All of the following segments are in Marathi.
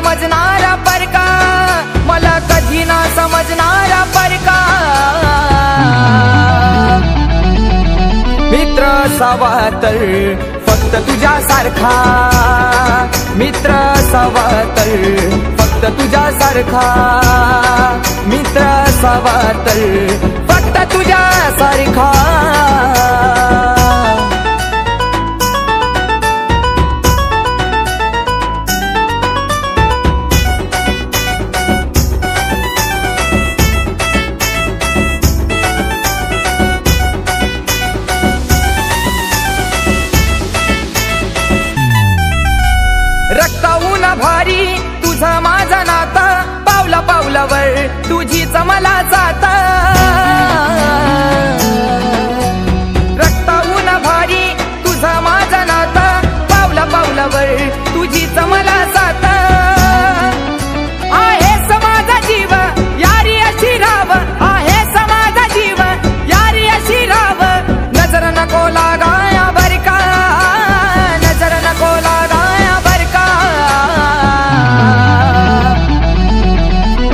समजणारा परका, मला कधी ना समजणारा परका। मित्र असावा तर फक्त तुझ्यासारखा, मित्र असावा तर फक्त तुझ्यासारखा, मित्र असावा तर फक्त तुझ्यासारखा। रक्ताहून भारी तुझं माझं नातं, पावला पावलावर तुझीच मला जात। रक्ताहून भारी तुझं माझं नातं, पावला पावलावर तुझीच मला जात। आहेस माझा जीव यारी अशी राव, आहेस माझा जीव यारी अशी राव। नजर नको लागाया बर का, नजर नको लागाया बर का।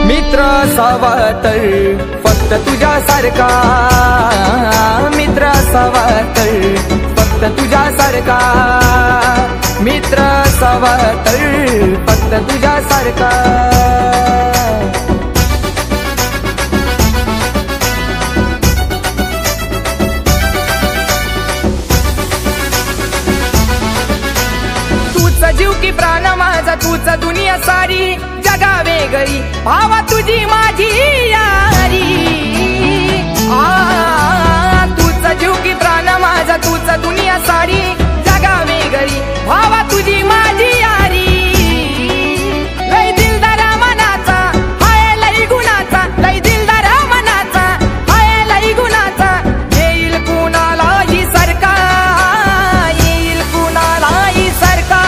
मित्र असावा तर फक्त तुझ्यासारखा, मित्र असावा तर फक्त तुझ्यासारखा, मित्र असावा तर फक्त तुझ्यासारखा। तूच जीव की प्राण माझा, तूच दुनिया सारी, जगा वेगळी भावा तुझी माझी यारी। तूच जीव की प्राण माझा, तूच दुनिया सारी, जगा वेगळी भावा तुझी माझी यारी। लय दिलदारा मनाचा हाय लय गुणाचा, लय दिलदारा मनाचा हाय लय गुणाचा। येईल कुणालाही सरका, येईल कुणालाही सरका।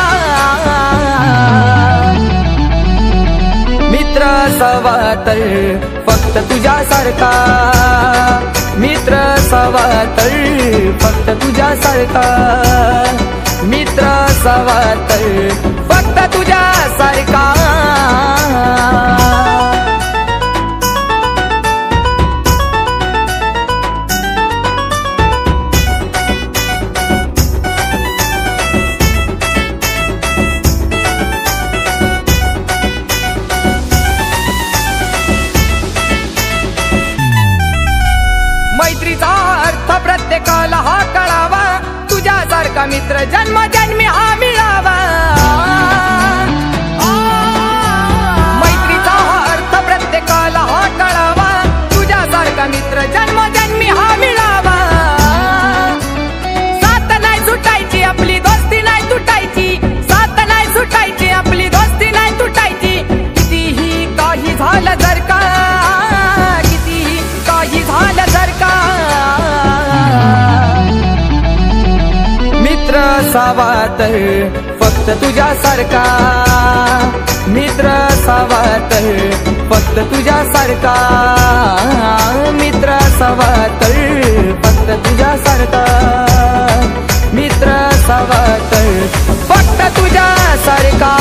मित्र असावा तर फक्त तुझ्यासारखा, मित्र असावा तर फक्त तुझ्यासारखा, मित्र असावा तर फक्त तुझ्यासारखा। मैत्रीचा अर्थ प्रत्येकाला हा कळावा, तुझ्यासारखा मित्र जन्मजन्मी हा मिळावा। मैत्रीचा अर्थ प्रत्येकाला हा कळावा, तुझ्यासारखा मित्र जन्मजन्मी हा मिळावा। साथ नाही सुटायची आपली दोस्ती नाही तुटायची, साथ नाही सुटायची आपली दोस्ती नाही तुटायची। कितीही काही झालं जर का, कितीही काही झालं जर का। मित्र असावा तर फक्त तुझ्यासारखा, मित्र असावा तर फक्त तुझ्यासारखा, मित्र असावा तर फक्त तुझ्यासारखा, मित्र असावा तर फक्त तुझ्यासारखा।